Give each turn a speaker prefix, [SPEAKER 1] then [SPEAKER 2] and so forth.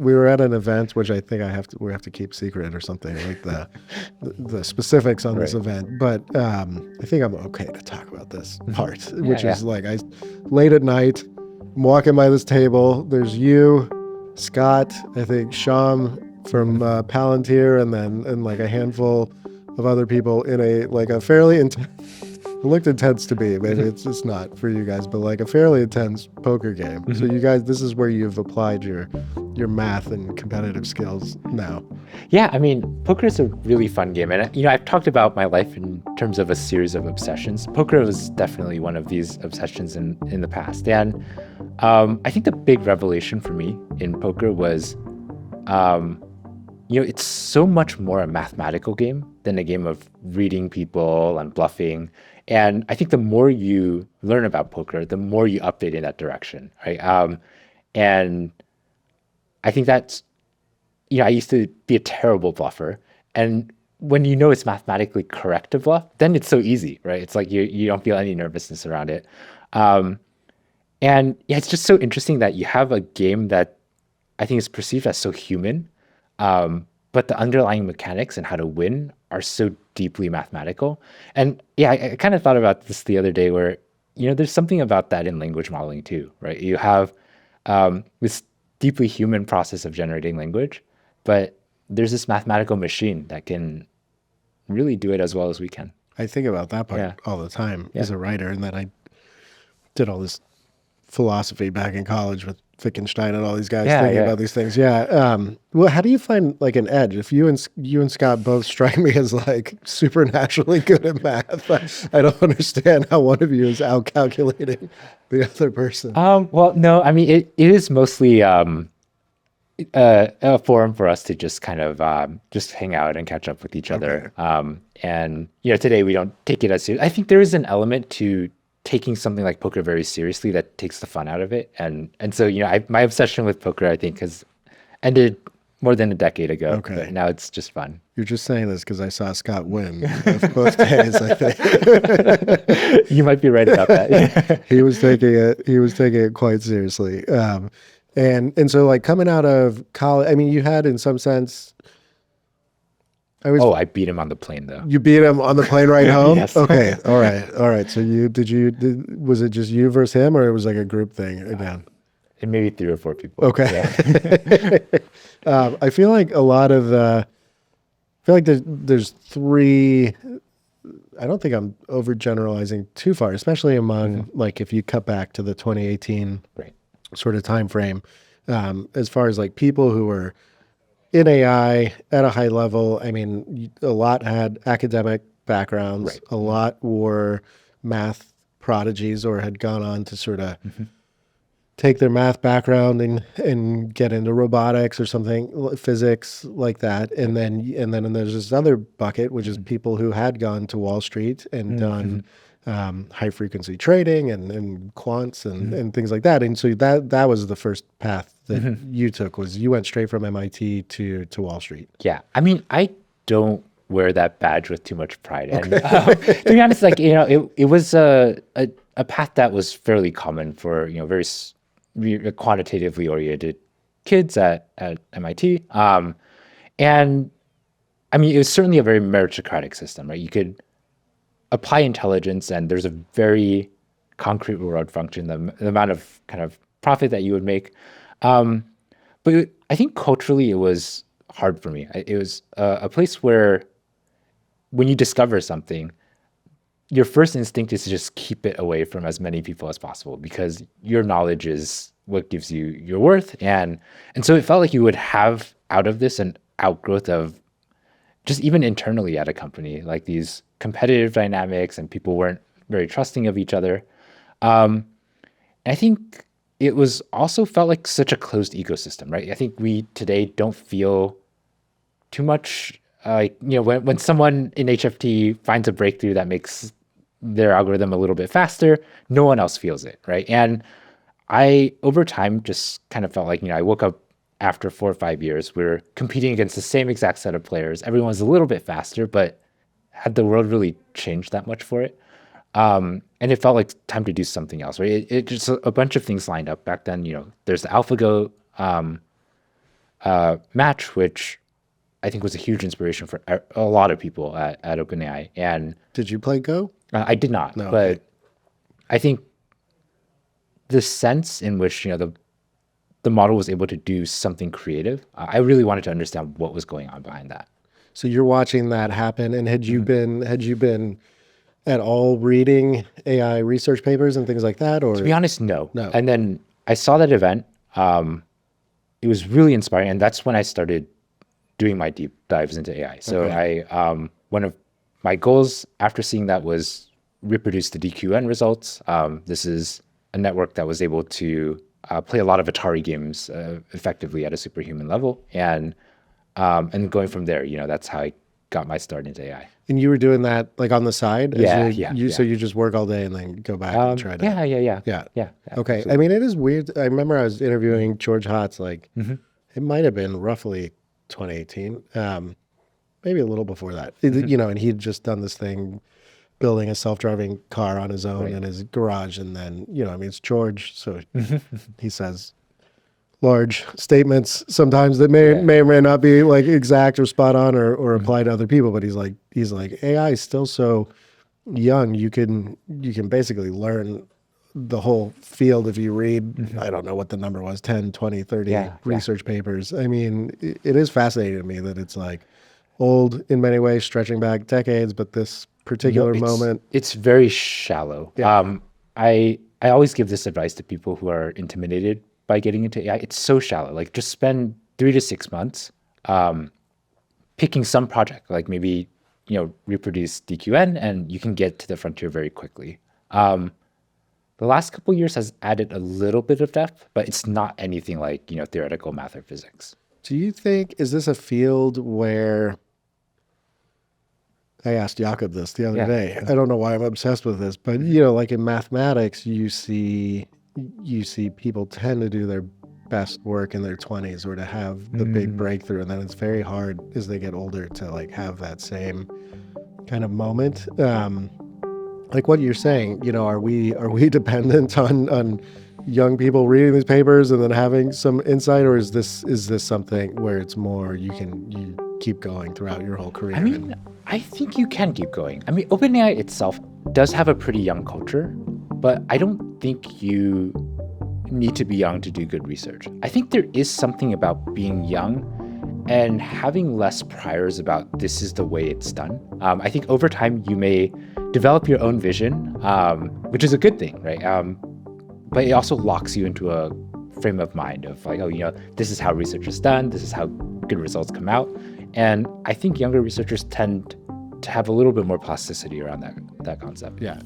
[SPEAKER 1] we were at an event, which I think we have to keep secret or something, like the specifics on this
[SPEAKER 2] Right.
[SPEAKER 1] event. But I think I'm okay to talk about this part,
[SPEAKER 2] Yeah,
[SPEAKER 1] which
[SPEAKER 2] yeah.
[SPEAKER 1] is like late at night, I'm walking by this table. There's you, Scott, I think Sham from Palantir, and like a handful of other people in a fairly intense. It looked intense to me. Maybe it's just not for you guys, but like a fairly intense poker game. So you guys, this is where you've applied your math and competitive skills now.
[SPEAKER 2] Yeah, I mean, poker is a really fun game. And, I've talked about my life in terms of a series of obsessions. Poker was definitely one of these obsessions in the past. And I think the big revelation for me in poker was, it's so much more a mathematical game than a game of reading people and bluffing. And I think the more you learn about poker, the more you update in that direction, right? And I think that's, I used to be a terrible bluffer. And when you know it's mathematically correct to bluff, then it's so easy, right? It's like you don't feel any nervousness around it. Um, and yeah, it's just so interesting that you have a game that I think is perceived as so human, but the underlying mechanics and how to win are so deeply mathematical. And yeah, I kind of thought about this the other day where, there's something about that in language modeling too, right? You have this deeply human process of generating language, but there's this mathematical machine that can really do it as well as we can.
[SPEAKER 1] I think about that part
[SPEAKER 2] Yeah.
[SPEAKER 1] all the time
[SPEAKER 2] Yeah.
[SPEAKER 1] as a writer, and then I did all this philosophy back in college with Wittgenstein and all these guys
[SPEAKER 2] Yeah.
[SPEAKER 1] thinking
[SPEAKER 2] Yeah.
[SPEAKER 1] about these things. Yeah. Well, how do you find like an edge? If you and Scott both strike me as like supernaturally good at math, I don't understand how one of you is out calculating the other person.
[SPEAKER 2] Well, no, I mean, it is mostly a forum for us to just kind of just hang out and catch up with each
[SPEAKER 1] Okay.
[SPEAKER 2] other. And today we don't take it as serious. I think there is an element to taking something like poker very seriously that takes the fun out of it. And so my obsession with poker, I think, has ended more than a decade ago.
[SPEAKER 1] Okay.
[SPEAKER 2] But now it's just fun.
[SPEAKER 1] You're just saying this because I saw Scott win both days, I think.
[SPEAKER 2] You might be right about that.
[SPEAKER 1] He was taking it quite seriously. And so like coming out of college, I mean, you had in some sense,
[SPEAKER 2] Oh, I beat him on the plane though.
[SPEAKER 1] you beat him on the plane ride home?
[SPEAKER 2] Yes.
[SPEAKER 1] Okay. All right. So was it just you versus him, or it was like a group thing again?
[SPEAKER 2] And maybe 3 or 4 people.
[SPEAKER 1] Okay.
[SPEAKER 2] Yeah.
[SPEAKER 1] I feel like there's three. I don't think I'm overgeneralizing too far, especially among like if you cut back to the 2018
[SPEAKER 2] Right.
[SPEAKER 1] sort of time frame, as far as like people who were in AI at a high level. I mean, a lot had academic backgrounds,
[SPEAKER 2] Right.
[SPEAKER 1] a lot were math prodigies or had gone on to sort of take their math background and get into robotics or something, physics like that. And then there's this other bucket, which is people who had gone to Wall Street and done high frequency trading and quants and things like that. And so that was the first path that you took, was you went straight from MIT to Wall Street.
[SPEAKER 2] Yeah. I mean, I don't wear that badge with too much pride. And to be honest, like, it was a path that was fairly common for, very quantitatively oriented kids at MIT. And I mean, it was certainly a very meritocratic system, right? You could apply intelligence and there's a very concrete reward function, the amount of kind of profit that you would make. But I think culturally it was hard for me. It was a place where when you discover something, your first instinct is to just keep it away from as many people as possible because your knowledge is what gives you your worth. And so it felt like you would have out of this an outgrowth of just even internally at a company, like these competitive dynamics and people weren't very trusting of each other. I think it was also felt like such a closed ecosystem, right? I think we today don't feel too much like, when someone in HFT finds a breakthrough that makes their algorithm a little bit faster, no one else feels it, right? And I, over time, just kind of felt like, I woke up after 4 or 5 years, we're competing against the same exact set of players. Everyone's a little bit faster, but had the world really changed that much for it? And it felt like time to do something else, right? It just a bunch of things lined up back then. There's the AlphaGo match, which I think was a huge inspiration for a lot of people at OpenAI. And
[SPEAKER 1] Did you play Go?
[SPEAKER 2] I did not,
[SPEAKER 1] No,
[SPEAKER 2] but
[SPEAKER 1] okay.
[SPEAKER 2] I think the sense in which the model was able to do something creative, I really wanted to understand what was going on behind that.
[SPEAKER 1] So you're watching that happen, and had you been at all reading AI research papers and things like that,
[SPEAKER 2] To be
[SPEAKER 1] or
[SPEAKER 2] honest, no.
[SPEAKER 1] no?
[SPEAKER 2] And then I saw that event. It was really inspiring, and that's when I started doing my deep dives into AI. So
[SPEAKER 1] Okay.
[SPEAKER 2] one of my goals after seeing that was reproduce the DQN results. This is a network that was able to play a lot of Atari games effectively at a superhuman level, and going from there, that's how I got my start into AI.
[SPEAKER 1] And you were doing that like on the side as
[SPEAKER 2] Yeah, yeah,
[SPEAKER 1] so
[SPEAKER 2] yeah.
[SPEAKER 1] you just work all day and then go back and try to.
[SPEAKER 2] Yeah, yeah, yeah,
[SPEAKER 1] Yeah.
[SPEAKER 2] yeah.
[SPEAKER 1] Okay. I
[SPEAKER 2] Absolutely.
[SPEAKER 1] mean, it is weird. I remember I was interviewing George Hotz, like it might have been roughly 2018, maybe a little before that, and he'd just done this thing, building a self-driving car on his own
[SPEAKER 2] Right.
[SPEAKER 1] in his garage. And then, I mean, it's George. So he says large statements sometimes that
[SPEAKER 2] Yeah.
[SPEAKER 1] may or may not be like exact or spot on or apply to other people. But he's like, AI is still so young. You can basically learn the whole field if you read, I don't know what the number was, 10, 20, 30
[SPEAKER 2] Yeah, yeah.
[SPEAKER 1] research papers. I mean, it is fascinating to me that it's like old in many ways, stretching back decades, but this
[SPEAKER 2] No,
[SPEAKER 1] particular moment.
[SPEAKER 2] it's very shallow.
[SPEAKER 1] Yeah.
[SPEAKER 2] I always give this advice to people who are intimidated by getting into AI. It's so shallow. Like just spend 3 to 6 months picking some project, like maybe reproduce DQN, and you can get to the frontier very quickly. The last couple years has added a little bit of depth, but it's not anything like theoretical math or physics.
[SPEAKER 1] Do you think, is this a field where, I asked Jakob this the other
[SPEAKER 2] Yeah.
[SPEAKER 1] day. I don't know why I'm obsessed with this, but like in mathematics, you see people tend to do their best work in their 20s or to have the big breakthrough, and then it's very hard as they get older to like have that same kind of moment. Like what you're saying, are we dependent on young people reading these papers and then having some insight, or is this something where it's more you keep going throughout your whole career?
[SPEAKER 2] I mean, I think you can keep going. I mean, OpenAI itself does have a pretty young culture, but I don't think you need to be young to do good research. I think there is something about being young and having less priors about this is the way it's done. I think over time you may develop your own vision, which is a good thing, right? But it also locks you into a frame of mind of like, this is how research is done. This is how good results come out. And I think younger researchers tend to have a little bit more plasticity around that concept.
[SPEAKER 1] Yeah.